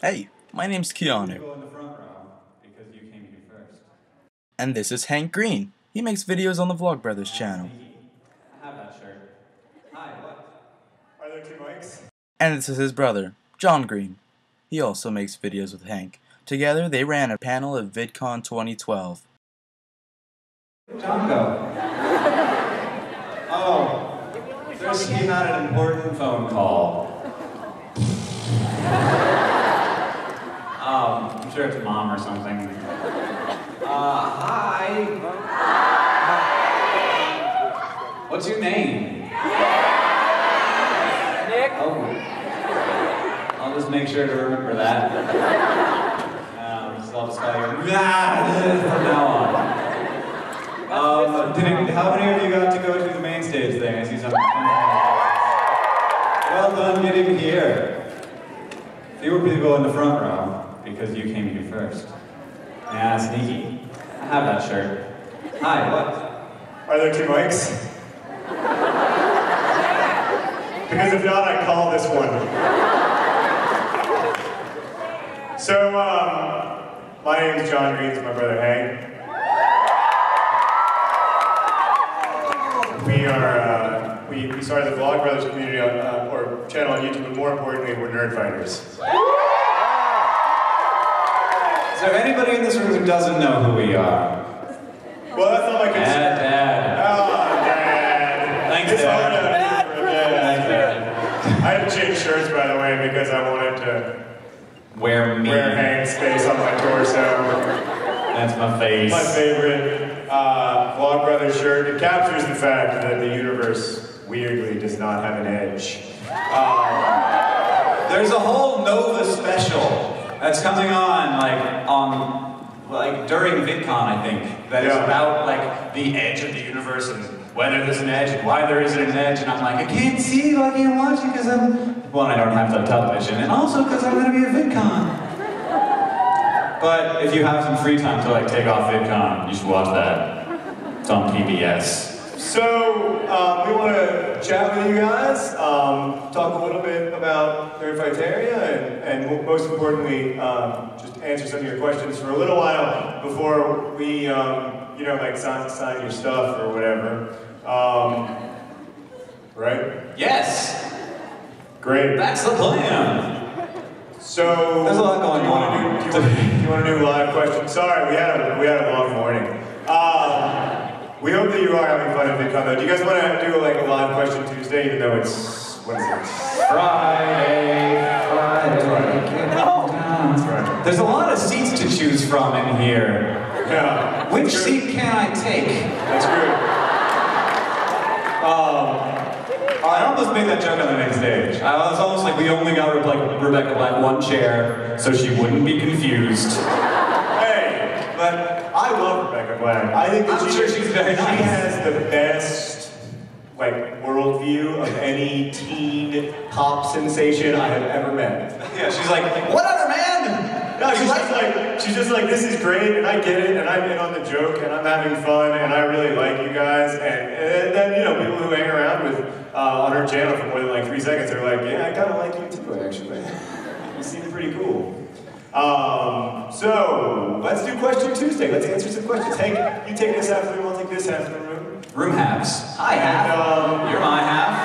Hey, my name's Keanu. And this is Hank Green. He makes videos on the Vlogbrothers channel. I have that shirt. Hi, what? Are there two mics? And this is his brother, John Green. He also makes videos with Hank. Together, they ran a panel at Vidcon 2012. John go. Oh, he had an important phone call. I'm sure it's mom or something. Hi. What's your name? Nick. Oh. I'll just make sure to remember that. So I'll just call you from now on. How many of you got to go to the main stage thing? I see some. Well done getting here. Fewer people in the front row because you came here first. Yeah, sneaky. I have that shirt. Hi, what? Are there two mics? Because if not, I call this one. So, my name is John Green, this is my brother Hank. We started the Vlogbrothers community or channel on YouTube, but more importantly, we're Nerdfighters. So if anybody in this room who doesn't know who we are. Well, that's not my concern. Dad. Oh, Dad. Thanks, Dad. I had to change shirts, by the way, because I wanted to wear Hank's face on my torso. That's my face. My favorite Vlogbrothers shirt. It captures the fact that the universe weirdly does not have an edge. There's a whole Nova special that's coming on, during Vidcon, I think, that is about, the edge of the universe and whether there's an edge and why there isn't an edge, and I'm like, I can't see, I can't watch it because I don't have the television, and also because I'm going to be at Vidcon. But if you have some free time to, take off Vidcon, you should watch that. It's on PBS. So, we want to chat with you guys, talk a little bit about Nerdfighter, and most importantly, just answer some of your questions for a little while before we, sign your stuff or whatever. Right? Yes! Great. That's the plan! So, there's a lot going on. Do you want to do live questions? Sorry, we had a long morning. We hope that you are having fun at VidCon though. Do you guys want to do a live question Tuesday, even though it's, what is it? Friday. No. That's right. There's a lot of seats to choose from in here. Yeah. Which seat can I take? That's good. I almost made that joke on the main stage. I was almost like we only got Rebecca Black one chair so she wouldn't be confused. Hey, but I love Rebecca Black. I think that she's very nice. She has the best worldview of any teen pop sensation I have ever met. Yeah, she's like, whatever, man! No, she's just like, this is great, and I get it, and I'm in on the joke, and I'm having fun, and I really like you guys, and then, people who hang around with, on her channel for more than 3 seconds are like, yeah, I kind of like you too, actually. You seem pretty cool. So, let's do Question Tuesday. Let's answer some questions. Hank, you take this half of the room, I'll take this half of the room. Room halves. I half. You're my half.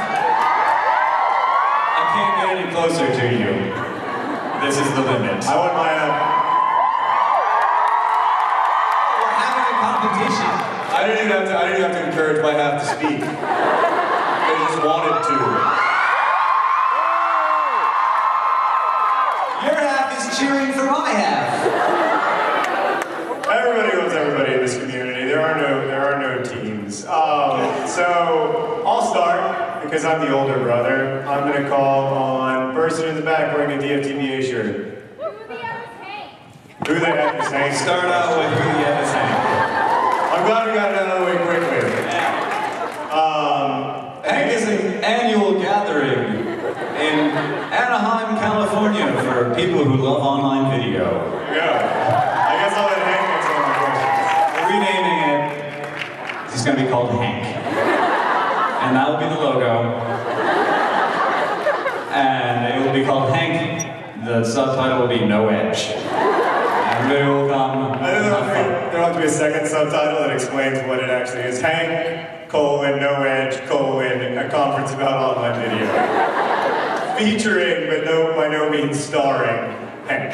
I can't get any closer to you. This is the limit. I want my half. We're having a competition. I didn't even have to encourage my half to speak. They just wanted to. Your half is cheering for my half. Everybody loves everybody in this community. There are no teams. So I'll start because I'm the older brother. I'm gonna call on person in the back wearing a DFTBA shirt. Who the F is Hank? Start out with who the F is Hank. I'm glad we got it out of the way quickly. Hank is an annual gathering in Anaheim, California for people who love online video. Yeah. I guess I'll let Hank answer all my questions. We're renaming it. It's going to be called Hank. And that will be the logo. And it will be called Hank the subtitle will be No Edge. Everybody will come. I don't know if there ought to be a second subtitle that explains what it actually is. Hank, colon, no edge, colon, a conference about online video. Featuring, but by no means starring, Hank.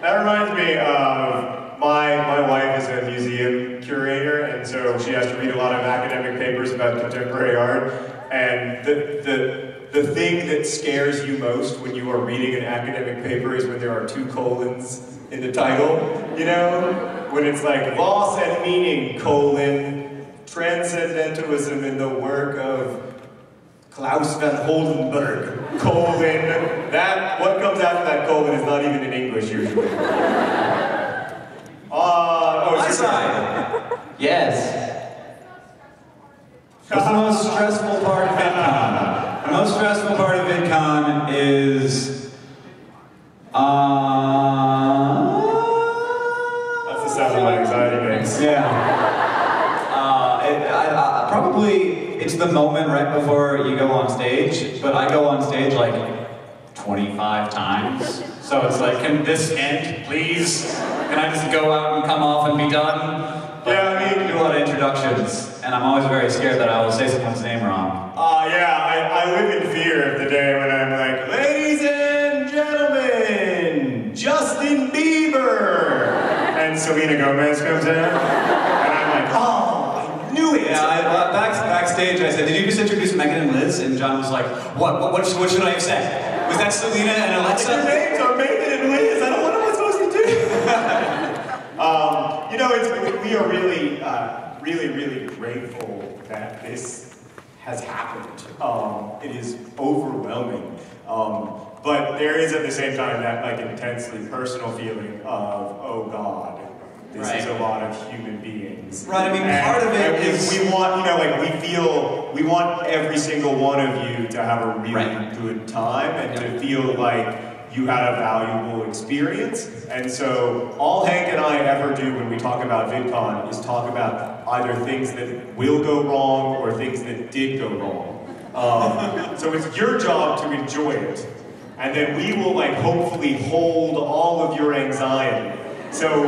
That reminds me of my wife is a museum curator, and so she has to read a lot of academic papers about contemporary art. And the thing that scares you most when you are reading an academic paper is when there are 2 colons in the title, you know? When it's like, loss and meaning, colon, transcendentalism in the work of Klaus van Holdenberg, colon, what comes after that colon is not even in English usually. My side. Yes. What's the most stressful part of VidCon? The most stressful part of VidCon is... That's the sound of my anxiety makes. Yeah. Probably, it's the moment right before you go on stage, but I go on stage like 25 times. So it's like, can this end, please? Can I just go out and come off and be done? But yeah, I mean, do a lot of introductions, and I'm always very scared that I will say someone's name wrong. I live in fear of the day when I'm like, ladies and gentlemen, Justin Bieber! And Selena Gomez comes in, and I'm like, oh, I knew it! Yeah, backstage I said, did you just introduce Megan and Liz? And John was like, what should I have said? Was that Selena and Alexa? Their names are Megan and Liz, what am I supposed to do? You know, we are really grateful that this has happened. It is overwhelming. But there is at the same time that like intensely personal feeling of, oh God, this is a lot of human beings. Right, I mean, part of it is... We want, you know, like we want every single one of you to have a really good time and to feel like you had a valuable experience. And so all Hank and I ever do when we talk about VidCon is talk about either things that will go wrong or things that did go wrong. So it's your job to enjoy it. And then we will like hopefully hold all of your anxiety. So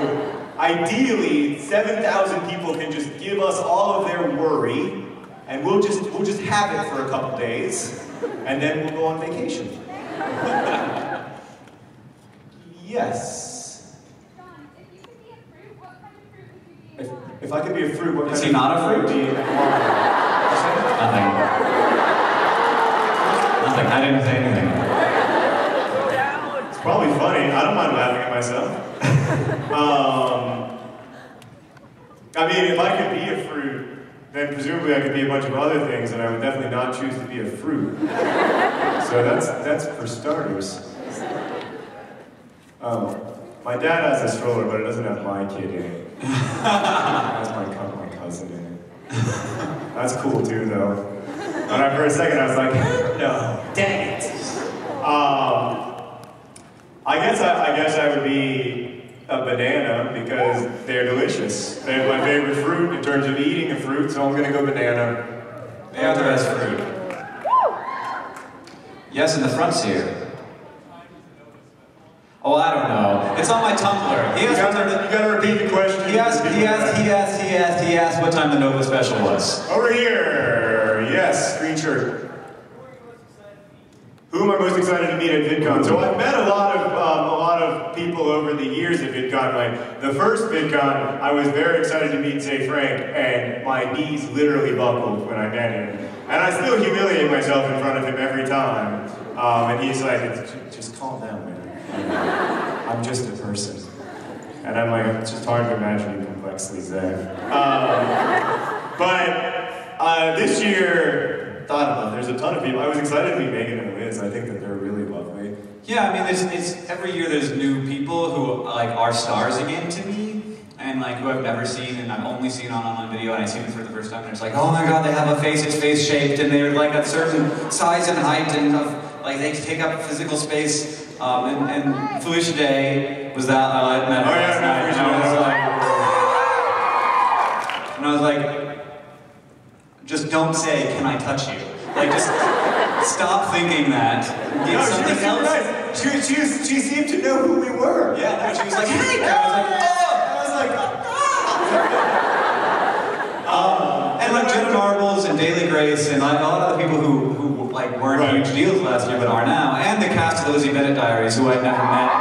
ideally, 7,000 people can just give us all of their worry, and we'll just have it for a couple days, and then we'll go on vacation. Yes. If I could be a fruit, what kind of fruit? Is he not a fruit? Nothing. Nothing. I didn't say anything. It's probably funny. I don't mind laughing at myself. I mean, if I could be a fruit, then presumably I could be a bunch of other things, and I would definitely not choose to be a fruit. So that's for starters. My dad has a stroller, but it doesn't have my kid in it. It has my cousin in it. That's cool too, though. And for a second I was like, no, dang it. I guess I would be a banana because they're delicious. They're my favorite fruit in terms of eating a fruit, so I'm gonna go banana. They are the best fruit. Yes, in the front's here. Oh, I don't know. It's on my Tumblr. You gotta repeat the question. He asked what time the Nova special was. Over here. Yes, green shirt. Who am I most excited to meet at VidCon? So I've met a lot of people over the years at VidCon. Like the first VidCon, I was very excited to meet Zay Frank, and my knees literally buckled when I met him. And I still humiliate myself in front of him every time. And he's like, just calm down, man. I'm just a person. And I'm like, it's just hard to imagine you complexly Zay. But this year, I don't know, there's a ton of people. I was excited to meet Megan and Liz. I think that they're really lovely. Yeah, I mean, it's every year there's new people who like are stars again to me, and like who I've never seen and I've only seen on online video, and I see them for the first time, and it's like, oh my god, they have a face, it's face shaped, and they're like a certain size and height, and like they take up physical space. And Felicia Day was that I met her last night, and I was like, just don't say, can I touch you? Like, just stop thinking that. Get something else. Nice. She seemed to know who we were. Yeah, no, she was like, hey, I was like, oh! I was like, and like Jenna Marbles and Daily Grace and like a lot of the people who like weren't huge deals last year but are now, and the cast of the Lizzie Bennet Diaries, who I'd never met.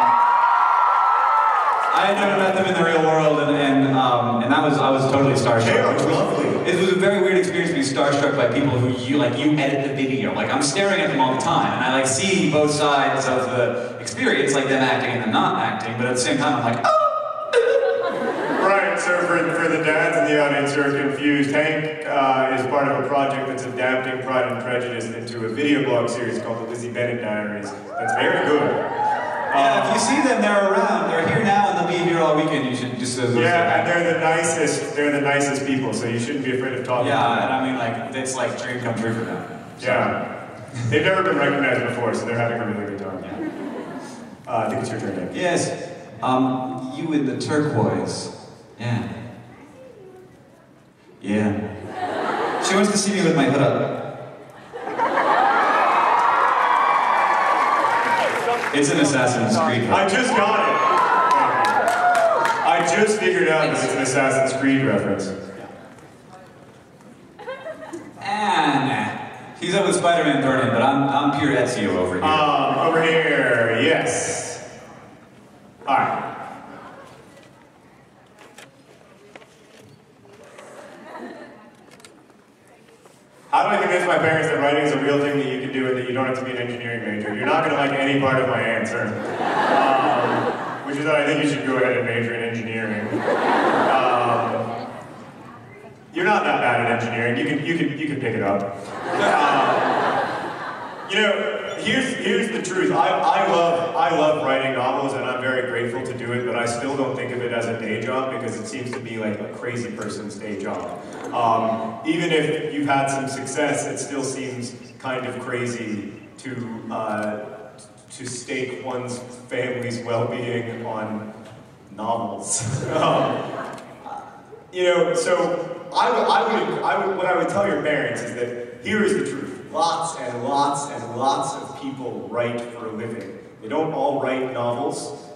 I had never met them in the real world, and I was totally starstruck. They are lovely. It was a very weird experience to be starstruck by people who you edit the video. Like I'm staring at them all the time, and I like see both sides of the experience, like them acting and them not acting. But at the same time, I'm like, oh. Right. So for the dads in the audience who are confused, Hank is part of a project that's adapting Pride and Prejudice into a video blog series called the Lizzie Bennet Diaries. That's very good. Yeah, if you see them, they're around. They're here now, and they'll be here all weekend. You should just. Yeah, and they're the nicest. They're the nicest people, so you shouldn't be afraid of talking. Yeah, to them. and I mean, like it's like dream come true for them. So. Yeah, they've never been recognized before, so they're having a really good time. Yeah. I think it's your turn, Dave. Yes. You in the turquoise. Yeah. Yeah. She wants to see me with my hood up. It's an Assassin's Creed. I just got it. I just figured out that it's an Assassin's Creed reference. Nah. He's up with Spider-Man Burning, but I'm pure Ezio over here. Over here, yes. All right. How do I convince my parents that writing is a real thing that you can do and that you don't have to be an engineering major? You're not going to like any part of my answer, which is that I think you should go ahead and major in engineering. You're not that bad at engineering. You can pick it up. You know, here's the truth. I love writing novels, and I'm very grateful to do it. But I still don't think of it as a day job because it seems to be like a crazy person's day job. Even if you've had some success, it still seems kind of crazy to stake one's family's well-being on novels. You know, so what I would tell your parents is that here is the truth. Lots and lots and lots of people write for a living. They don't all write novels.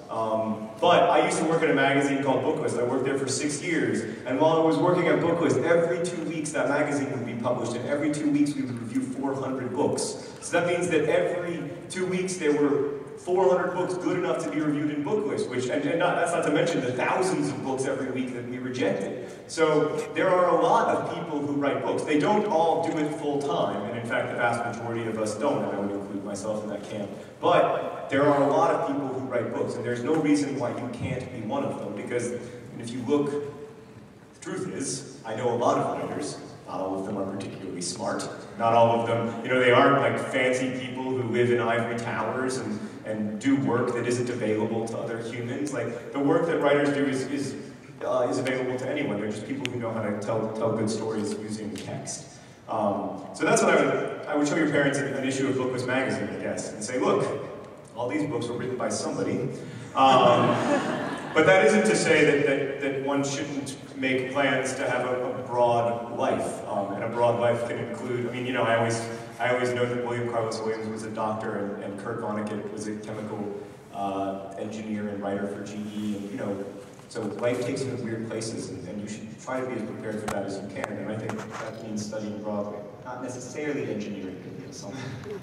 But I used to work at a magazine called Booklist. I worked there for 6 years. And while I was working at Booklist, every 2 weeks that magazine would be published. And every 2 weeks we would review 400 books. So that means that every 2 weeks there were 400 books good enough to be reviewed in Booklist, that's not to mention the thousands of books every week that we rejected. So there are a lot of people who write books. They don't all do it full time, and in fact the vast majority of us don't, and I would include myself in that camp. But there are a lot of people who write books, and there's no reason why you can't be one of them, because if you look, the truth is, I know a lot of writers. Not all of them are particularly smart. Not all of them, you know, they aren't like fancy people who live in ivory towers and do work that isn't available to other humans. Like, the work that writers do is available to anyone. They're just people who know how to tell good stories using text. So that's what I would show your parents an issue of Booklist magazine, I guess, and say, look, all these books were written by somebody. But that isn't to say that one shouldn't make plans to have a broad life. And a broad life can include, I mean, you know, I always know that William Carlos Williams was a doctor and Kurt Vonnegut was a chemical engineer and writer for GE, and you know, so life takes you to weird places, and you should try to be as prepared for that as you can. And I think that means studying Broadway, not necessarily engineering.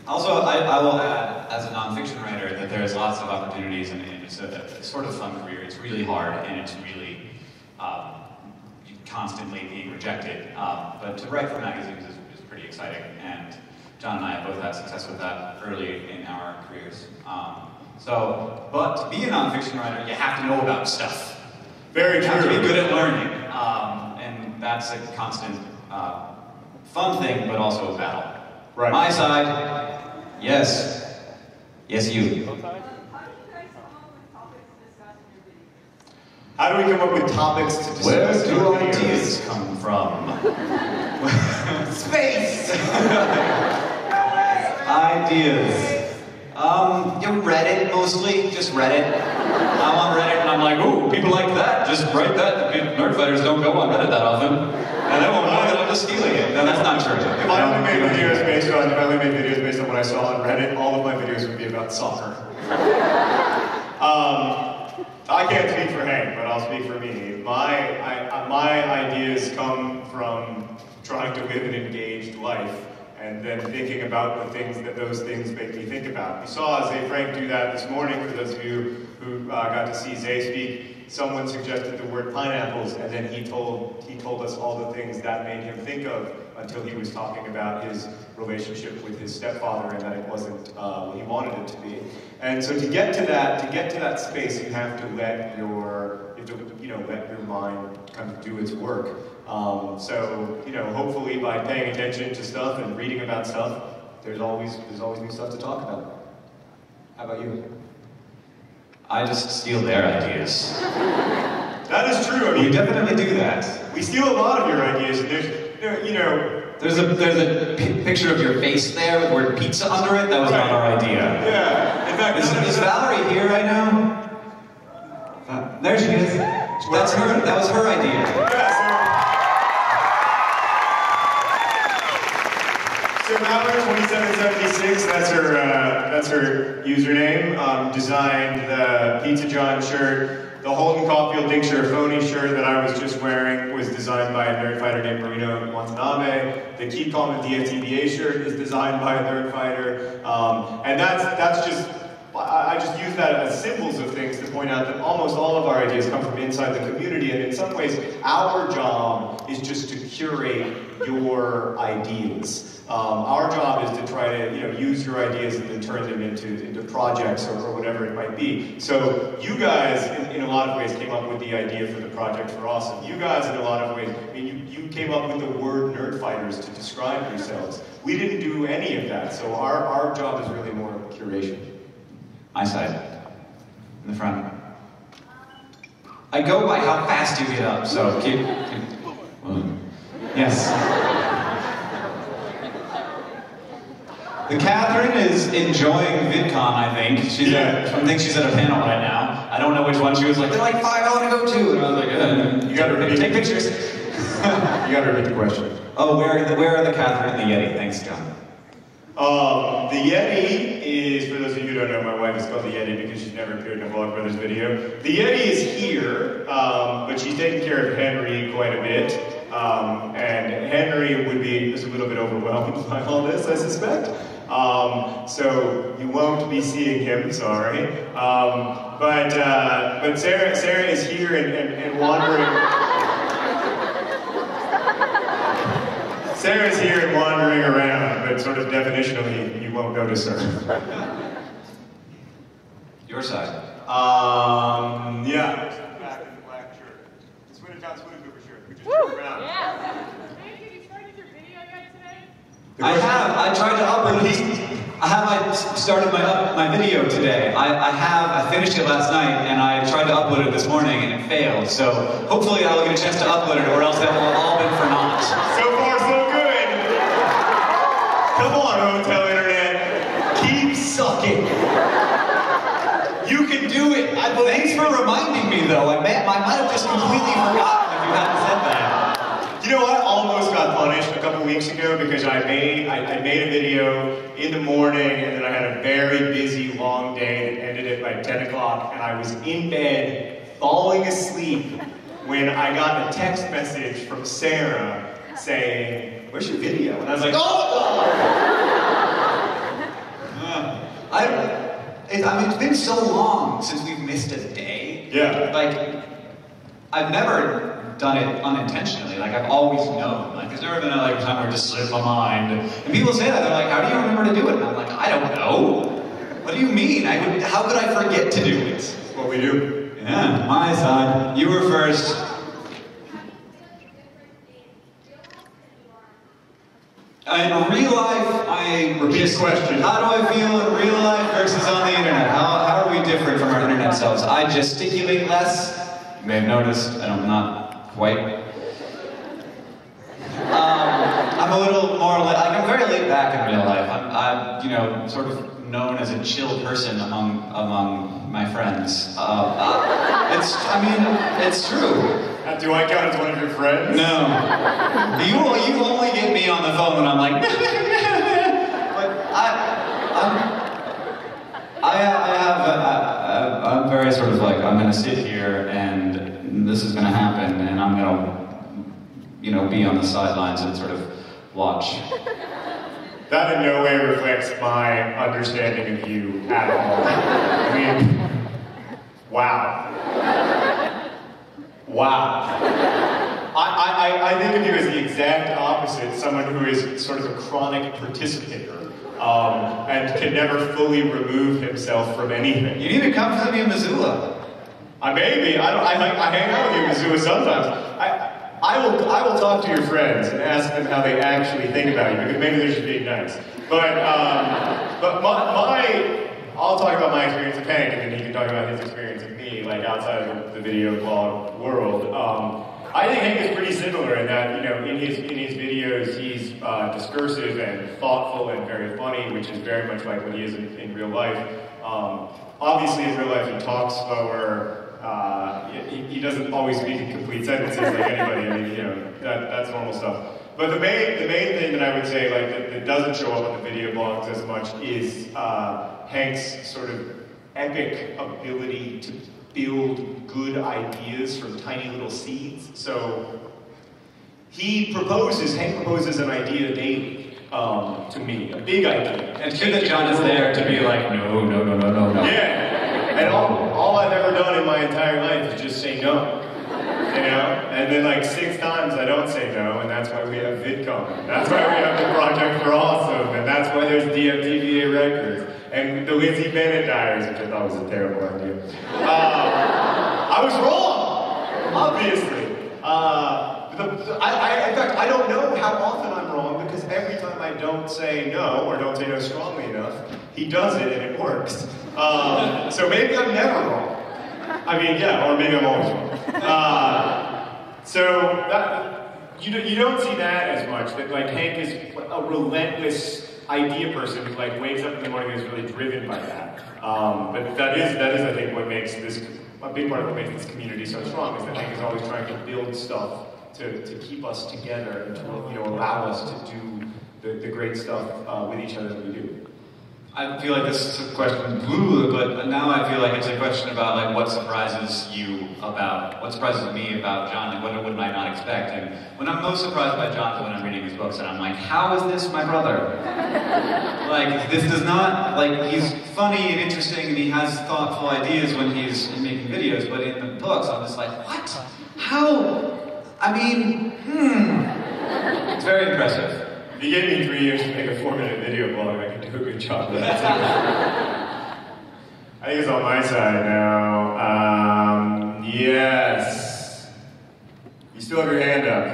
Also, I will add, as a nonfiction writer, that there's lots of opportunities, and it's a sort of fun career. It's really hard, and it's really constantly being rejected. But to write for magazines is pretty exciting, and John and I have both had success with that early in our careers. But to be a nonfiction writer, you have to know about stuff. Very true. You have to be good at learning, and that's a constant fun thing, but also a battle. Right. My side, yes. Yes, you. How do we come up with topics to discuss? Where do ideas come from? Space! Ideas. You Reddit mostly, just Reddit. I'm on Reddit and I'm like, ooh, people like that, just write that. Nerdfighters don't go on Reddit that often. And they won't know that I'm was stealing it. No, that's not true. If I only made videos based on what I saw on Reddit, all of my videos would be about soccer. I can't speak for Hank, but I'll speak for me. My ideas come from trying to live an engaged life and then thinking about the things that those things make me think about. You saw Zay Frank do that this morning. For those of you who got to see Zay speak, someone suggested the word pineapples, and then he told us all the things that made him think of until he was talking about his relationship with his stepfather and that it wasn't what he wanted it to be. And so to get to that space, you have to let your mind kind of do its work. So hopefully by paying attention to stuff and reading about stuff, there's always new stuff to talk about. How about you? I just steal their ideas. That is true. I mean, We definitely do that. we steal a lot of your ideas, and There's a picture of your face there with the word pizza under it. That was not our idea. Yeah. In fact, Is Valerie here right now? There she is. That's her. That was her idea. Yeah, so Valerie 2776, that's her username. Designed the Pizza John shirt. The Holden Caulfield Dinkshire phony shirt that I was just wearing was designed by a Nerdfighter named Marino Watanabe. The Keep Calm and DFTBA shirt is designed by a Nerdfighter. And that's just, I just use that as symbols of things to point out that almost all of our ideas come from inside the community, and in some ways, our job is just to curate your ideas. Our job is to try to use your ideas and then turn them into projects or whatever it might be. So you guys, in a lot of ways, came up with the idea for the project for Awesome. You guys, in a lot of ways, I mean, you came up with the word Nerdfighters to describe yourselves. We didn't do any of that, so our job is really more curation. My side. In the front. I go by how fast you get up, so keep yes. The Catherine is enjoying VidCon, I think. I think she's at a panel right now. I don't know which one she was like, there are like 5 I want to go to. And I was like, You gotta repeat. Take pictures. You gotta repeat the question. Oh, where are the Catherine and the Yeti? Thanks, John. The Yeti is, for those of you who don't know, my wife is called the Yeti because she's never appeared in a Vlogbrothers video. The Yeti is here, but she's taking care of Henry quite a bit. And Henry would be just a little bit overwhelmed by all this, I suspect. So you won't be seeing him, sorry. But Sarah is here and wandering. Sarah's here and wandering around, but sort of definitionally, you won't notice her. Your side. Yeah. Back in the black shirt. It's Wintertown Swim Cooper shirt. We just go around. Yeah. Hey, did you start your video yet today? I have. I tried to upload. I started my video today. I finished it last night, and I tried to upload it this morning, and it failed. So hopefully I'll get a chance to upload it, or else that will have all been for naught. So far, so good. Come on, hotel internet. Keep sucking. You can do it. Thanks for reminding me, though. I might have just completely forgotten if you hadn't said that. You know what? I almost got punished a couple weeks ago because I made a video in the morning, and then I had a very busy, long day that ended at like 10 o'clock, and I was in bed, falling asleep, when I got a text message from Sarah saying, "Where's your video?" And I was like, "Oh!" I mean, it's been so long since we've missed a day. Yeah. Like, I've never done it unintentionally. Like, I've always known. Like, there's never been a time where it just slipped my mind. And people say that. They're like, "How do you remember to do it?" And I'm like, "I don't know. What do you mean? How could I forget to do it?" That's what we do. Yeah, my side. You were first. In real life, I Repeat the question. How do I feel in real life versus on the internet? How are we different from our internet selves? I gesticulate less. You may have noticed. I'm not quite. I'm a little more I'm very laid back in real life. I'm sort of known as a chill person among my friends. It's true. Do I count as one of your friends? No. You only get me on the phone when I'm like, but I'm very sort of like, I'm gonna sit here and this is gonna happen and I'm gonna, be on the sidelines and sort of watch. That in no way reflects my understanding of you at all. I mean, wow. Wow. I think of you as the exact opposite, someone who is sort of a chronic participator and can never fully remove himself from anything. You need to come visit me in Missoula. Maybe. I hang out with you in Missoula sometimes. I will talk to your friends and ask them how they actually think about you, because maybe they're just being nice. But I'll talk about my experience of Hank, and then he can talk about his experience of me, like outside of the video blog world. I think Hank is pretty similar in that, in his videos, he's discursive and thoughtful and very funny, which is very much like what he is in real life. Obviously, in real life, he talks slower. He doesn't always speak in complete sentences like anybody. I mean, that's normal stuff. But the main thing that I would say, like, that doesn't show up on the video blogs as much is Hank's sort of epic ability to build good ideas from tiny little seeds. So Hank proposes an idea daily to me, a big idea. And sure that John is there to be like, no. Yeah. And all I've ever done in my entire life is just say no, And then like 6 times I don't say no, and that's why we have Vidcon. That's why we have the Project for Awesome, and that's why there's DMTVA Records, and the Lizzie Bennet Diaries, which I thought was a terrible idea. I was wrong, obviously. In fact, I don't know how often I'm wrong, because every time I don't say no, or don't say no strongly enough, he does it and it works. So maybe I'm never wrong. I mean, yeah, or maybe I'm always wrong. So you don't see that as much. That like Hank is a relentless idea person who like wakes up in the morning and is really driven by that. But that is I think what makes this a big part of what makes this community so strong, is that Hank is always trying to build stuff to keep us together and to allow us to do the great stuff with each other that we do. I feel like this is a question, but now I feel like it's a question about like what surprises me about John, like what would I not expect? And when I'm most surprised by John is when I'm reading his books and I'm like, how is this my brother? Like this does not, like he's funny and interesting and he has thoughtful ideas when he's making videos, but in the books I'm just like, what? How? I mean, It's very impressive. If you gave me 3 years to make a 4-minute video blog, I could do a good job of that. I think it's on my side now. Yes. You still have your hand up.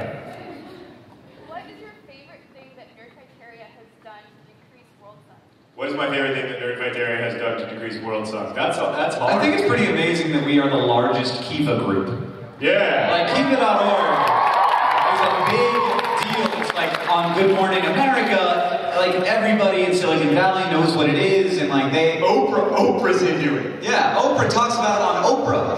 What is your favorite thing that Nerdfighter has done to decrease world size? What is my favorite thing that Nerdfighter has done to decrease world size? That's hard. I think it's pretty amazing that we are the largest Kiva group. Yeah. Like Kiva.org is a big deal. It's like on Good Morning America, like everybody in Silicon Valley knows what it is, and like Oprah's into it. Yeah, Oprah talks about it on Oprah.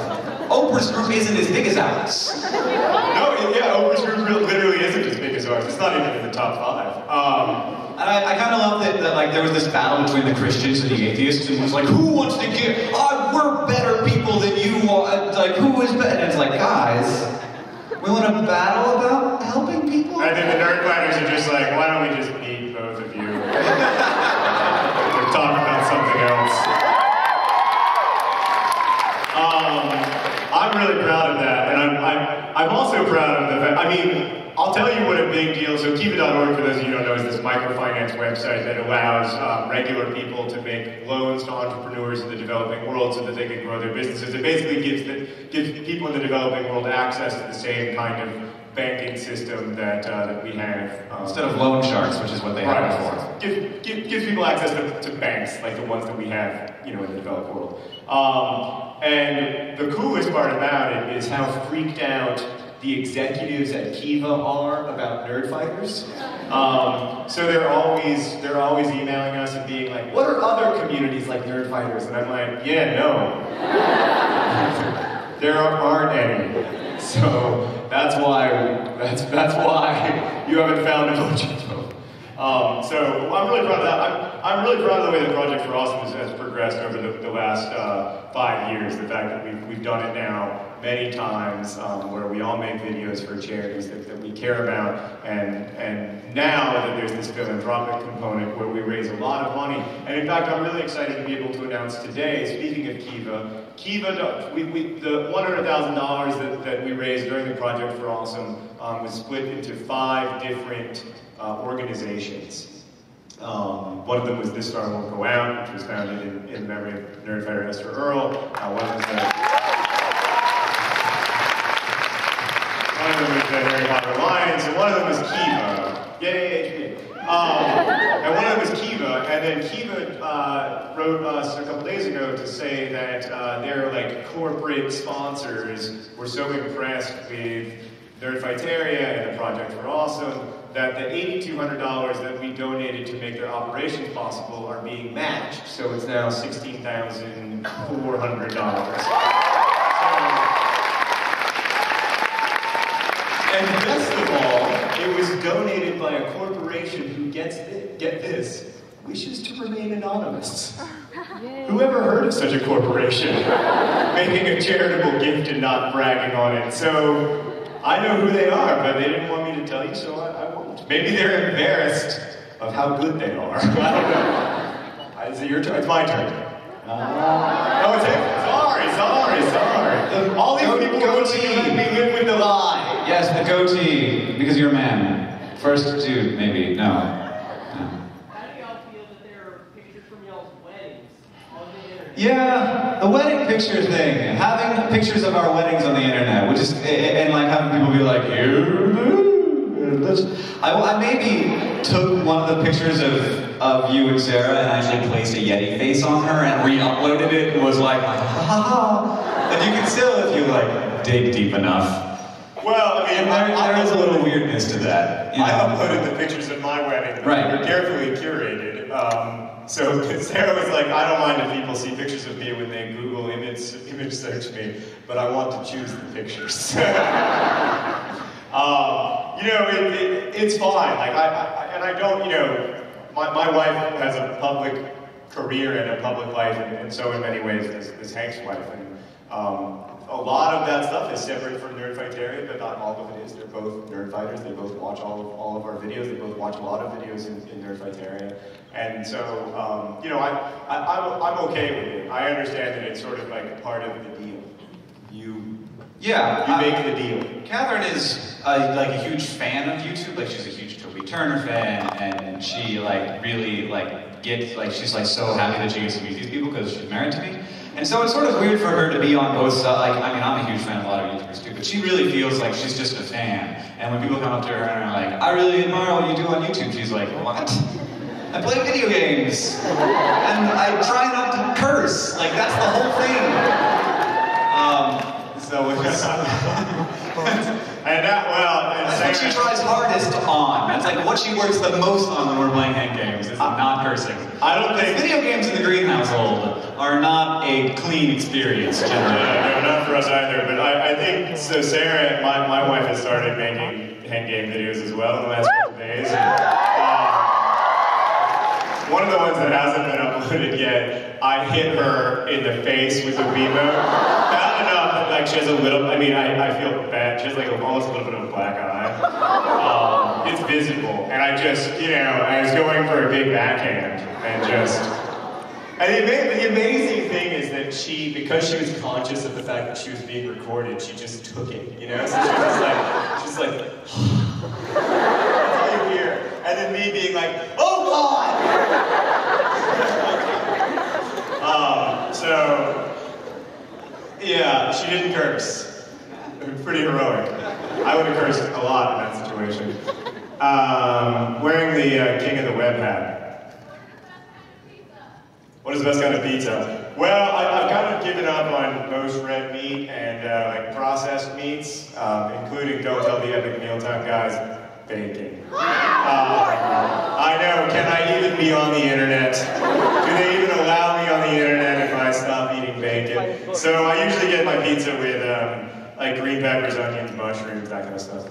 Oprah's group isn't as big as ours. No, yeah, Oprah's group literally isn't as big as ours. It's not even in the top 5. And I kind of love that like there was this battle between the Christians and the atheists, and it was like, who wants to give? We're better people than you are. Like, who is better? And it's like, guys, we want to battle about helping people. I think the Nerdfighters are just like, why don't we just meet both of you? Or talk about something else. I'm really proud of that, and I'm also proud of the fact. I mean, I'll tell you what a big deal. So Kiva.org, for those of you who don't know, is this microfinance website that allows regular people to make loans to entrepreneurs in the developing world so that they can grow their businesses. It basically gives people in the developing world access to the same kind of banking system that we have. Instead of loan sharks, which is what they had before. Gives people access to banks like the ones that we have, in the developed world. And the coolest part about it is how freaked out the executives at Kiva are about Nerdfighters. So they're always emailing us and being like, what are other communities like Nerdfighters? And I'm like, yeah, no. There aren't any. So that's why you haven't found a bunch of them. So I'm really proud of that. I'm really proud of the way the Project for Awesome has progressed over the last 5 years. The fact that we've done it now many times, where we all make videos for charities that we care about, and now that there's this philanthropic component where we raise a lot of money. And in fact, I'm really excited to be able to announce today, speaking of Kiva, the $100,000 that we raised during the Project for Awesome was split into 5 different organizations. One of them was This Star Won't Go Out, which was founded in memory of Nerdfighter Esther Earl. One of them was the Harry Potter Alliance, and one of them was Kiva. Yay, HP. And one of them was Kiva, and then Kiva wrote us a couple days ago to say that their corporate sponsors were so impressed with Nerdfighteria and the Project for Awesome that the $8,200 that we donated to make their operations possible are being matched. So it's now $16,400. And best of all, it was donated by a corporation who get this, wishes to remain anonymous. Whoever heard of such a corporation making a charitable gift and not bragging on it? So I know who they are, but they didn't want me to tell you, so I won't. Maybe they're embarrassed of how good they are. I don't know. Is it your turn? It's my turn. Oh, it's it? Sorry. All these people go to let me live with the lie. Yes, the goatee, because you're a man. First dude, maybe. No. How do y'all feel that there are pictures from y'all's weddings on the internet? Yeah, the wedding picture thing. Having pictures of our weddings on the internet, which is, and having people be like, I maybe took one of the pictures of you and Sarah and actually placed a Yeti face on her and re-uploaded it and was like, ha ha ha. And you can still, if you dig deep enough. Well, I mean, there is a little weirdness to that. I uploaded the pictures of my wedding. Right. They were carefully curated. So Sarah was like, I don't mind if people see pictures of me when they Google image search me, but I want to choose the pictures. It's fine. I don't, my wife has a public career and a public life, and so in many ways is Hank's wife. And a lot of that stuff is separate from Nerdfighteria, but not all of it is. They're both Nerdfighters. They both watch all of our videos. They both watch a lot of videos in Nerdfighteria. And so, I'm okay with it. I understand that it's sort of like part of the deal. You make the deal. Catherine is a huge fan of YouTube. She's a huge Toby Turner fan, and she really gets she's so happy that she gets to meet these people because she's married to me. And so it's sort of weird for her to be on both sides. I'm a huge fan of a lot of YouTubers too, but she really feels like she's just a fan. And when people come up to her and are like, I really admire what you do on YouTube, she's like, what? I play video games, and I try not to curse. That's the whole thing. That's what she tries hardest on. That's what she works the most on when we're playing hand games, is not cursing. I don't think video games in the Green household are not a clean experience, generally. No, not for us either, but I think, so Sarah, my wife has started making hand game videos as well in the last couple days. One of the ones that hasn't been uploaded yet, I hit her in the face with a Wiimote. Bad enough that she has a little, I feel bad, she has almost a little bit of a black eye. It's visible, and I just, I was going for a big backhand, and the amazing thing is that because she was conscious of the fact that she was being recorded, she just took it, so she was like, that's all you hear. And then me being like, oh God! She didn't curse. Pretty heroic. I would have cursed a lot in that situation. Wearing the King of the Web hat. What is the best kind of pizza? Well, I've kind of given up on most red meat and processed meats, including, don't tell the Epic Mealtime guys, bacon. I know, can I even be on the internet? Do they even allow me on the internet if I stop eating bacon? So I usually get my pizza with Like green peppers, onions, mushrooms, that kind of stuff.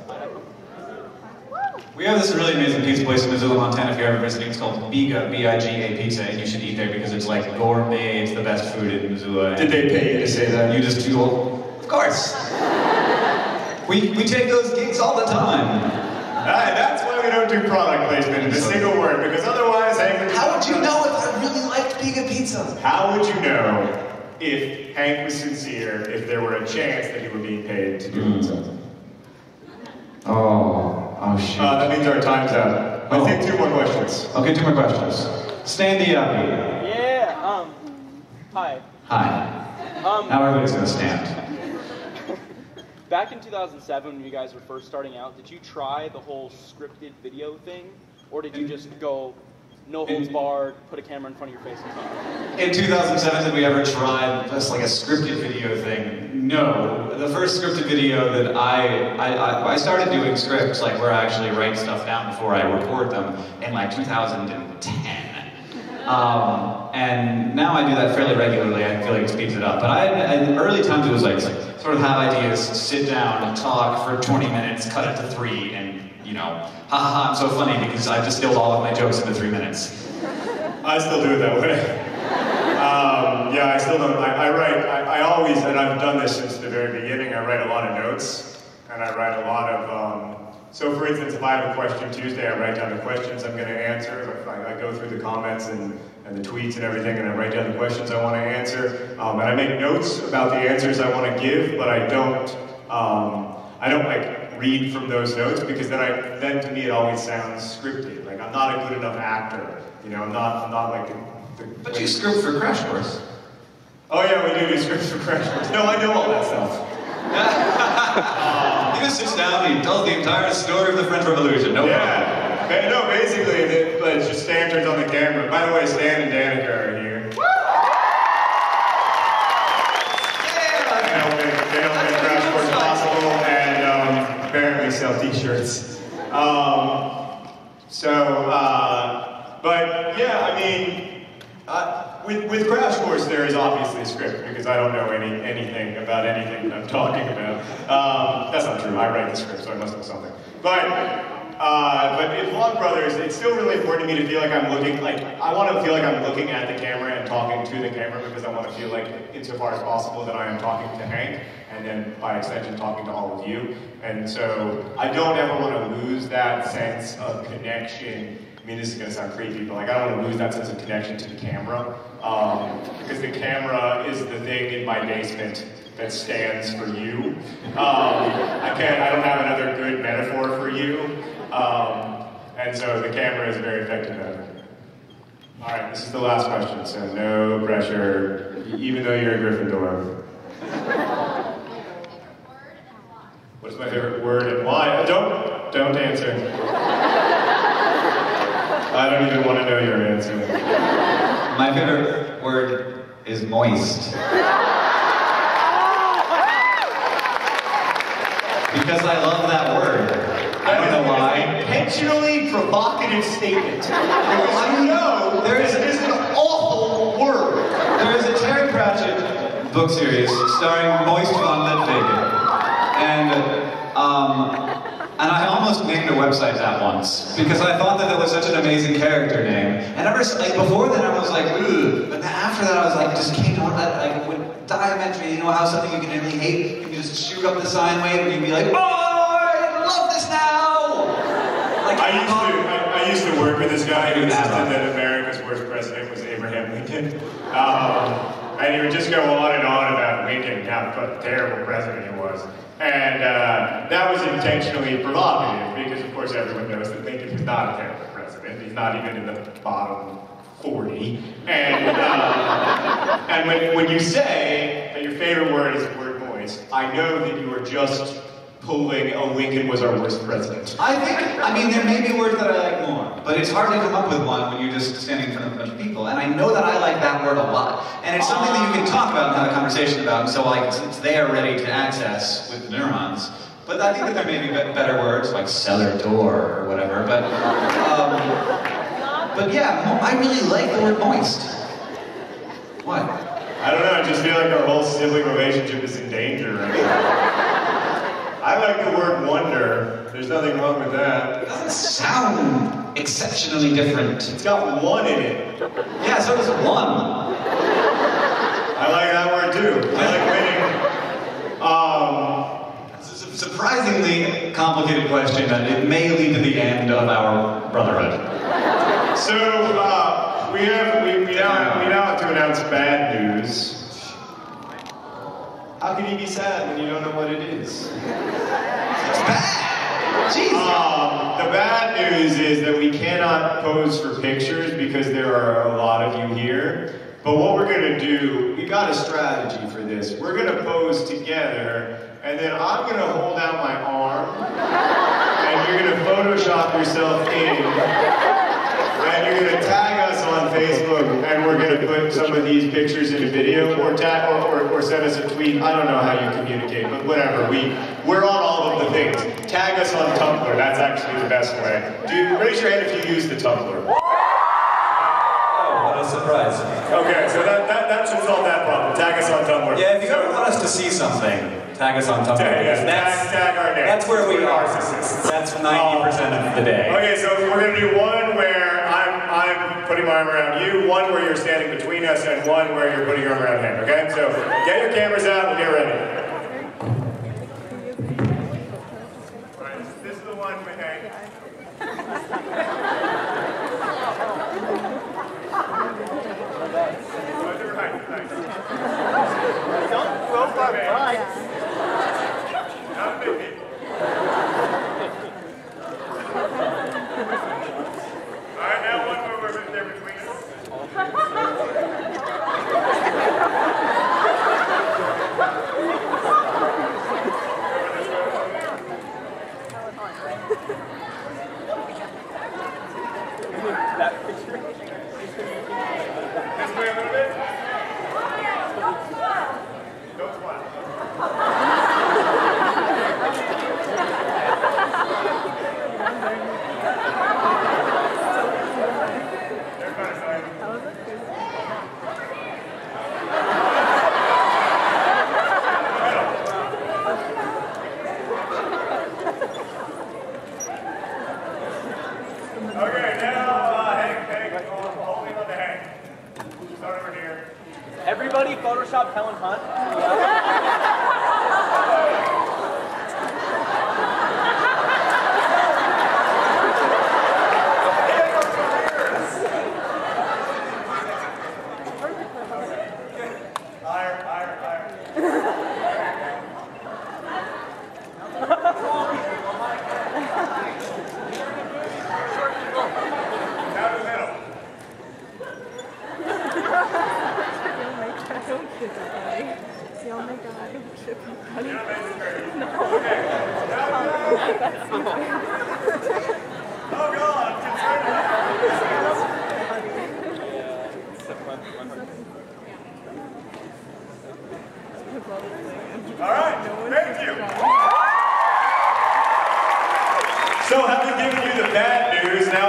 We have this really amazing pizza place in Missoula, Montana, if you're ever visiting. It's called Biga, B-I-G-A Pizza, and you should eat there because it's like gourmet, it's the best food in Missoula. Did they pay you to say that? You just do, of course. We take those gigs all the time. That's why we don't do product placement in a single word, because otherwise, Hank... How would you know if I really liked Biga Pizza? How would you know if Hank was sincere, if there were a chance that he were being paid to do pizza? Oh shit. That means our time's up. I think 2 more questions. Okay, 2 more questions. Stand the up. Yeah, hi. Hi. Now everybody's gonna stand. Back in 2007, when you guys were first starting out, did you try the whole scripted video thing? Or did you just go, no holds barred, put a camera in front of your face and talk? In 2007, did we ever try just like a scripted video thing? No. The first scripted video that I started doing scripts, like where I actually write stuff down before I record them, in like 2010. And now I do that fairly regularly. I feel like it speeds it up. But in early times it was like sort of have ideas, sit down and talk for 20 minutes, cut it to 3, and you know, I'm so funny because I distilled all of my jokes into 3 minutes. I still do it that way. Yeah, I still don't. I write. I always, and I've done this since the very beginning. I write a lot of notes, and I write a lot of. So, for instance, if I have a question Tuesday, I write down the questions I'm going to answer. I go through the comments and the tweets and everything, and I write down the questions I want to answer. And I make notes about the answers I want to give, but I don't like read from those notes because then to me it always sounds scripted. Like I'm not a good enough actor. You know, I'm not like But you script for Crash Course. Oh yeah, we do scripts for Crash Course. No, I know all that stuff. He just sits down and he tells the entire story of the French Revolution. No problem. No, basically, it's just Stan turns on the camera. By the way, Stan and Danica are here. Woo! They don't make Crash Course possible, and apparently sell T-shirts. But yeah, I mean, with Crash Course, there is obviously a script because I don't know anything about anything that I'm talking about. That's not true. I write the script, so I must know something. But in Vlogbrothers, it's still really important to me to feel like I'm looking, I want to feel like I'm looking at the camera and talking to the camera because I want to feel like, insofar as possible, that I am talking to Hank, and then by extension talking to all of you. And so I don't ever want to lose that sense of connection. I mean, this is going to sound creepy, but I don't want to lose that sense of connection to the camera, because the camera is the thing in my basement that stands for you. I don't have another good metaphor for you, and so the camera is a very effective metaphor. All right, this is the last question, so no pressure, even though you're a Gryffindor. What's my favorite word and why? Don't answer. I don't even want to know your answer. My favorite word is moist. Because I love that word. I don't know why. Intentionally provocative statement. Because you know there is an awful word. There is a Terry Pratchett book series starring moist von Lipvig. And I almost named a website that once because I thought that was such an amazing character name. And before then I was like, ooh, but then after that I was like, just came on that, like with diametry, you know how something you can really hate, you just shoot up the sine wave and you'd be like, oh, I love this now! Like, I used to work with this guy who insisted that America's worst president was Abraham Lincoln. And he would just go on and on about Lincoln, how terrible president he was. And that was intentionally provocative because, of course, everyone knows that Lincoln was not a terrible president. He's not even in the bottom 40. And when you say that your favorite word is the word moist, I know that you are just pulling a Lincoln was our worst president. I mean, there may be words that I like more, but it's hard to come up with one when you're just standing in front of a bunch of people. And I know that I like that word a lot. And it's something that you can talk about and have a conversation about, and so it's there ready to access with the neurons. But I think that there may be better words, like cellar door or whatever, but yeah, I really like the word moist. What? I don't know, I just feel like our whole sibling relationship is in danger right now. I like the word wonder. There's nothing wrong with that. It doesn't sound exceptionally different. It's got one in it. Yeah, so does one. I like that word too. I like winning. It's a surprisingly complicated question that it may lead to the end of our brotherhood. So we now have to announce bad news. How can you be sad when you don't know what it is? It's bad. Jesus. The bad news is that we cannot pose for pictures because there are a lot of you here. But what we're going to do, we got a strategy for this. We're going to pose together, and then I'm going to hold out my arm, and you're going to Photoshop yourself in, and you're going to tag us on Facebook, and we're going to put some of these pictures in a video, or send us a tweet. I don't know how you communicate, but whatever. We're on all of the things. Tag us on Tumblr. That's actually the best way. Dude, raise your hand if you use the Tumblr. What a surprise. Okay, so that should solve that problem. Tag us on Tumblr. Yeah, if you ever want us to see something, tag us on Tumblr. Tag our name. That's where we are. Narcissists. That's 90% of the day. Okay, so we're going to do one where I'm putting my arm around you, one where you're standing between us, and one where you're putting your arm around him, okay? So get your cameras out and get ready. Alright, this is the one with Hank. Don't throw my right. Not big. Alright, now one more where they're between us. That picture. This way a little bit. Don't smile. They're kind of sorry. Okay, now Hank, holding on to Hank. Start over here. Everybody Photoshop Helen Hunt. So having given you the bad news, now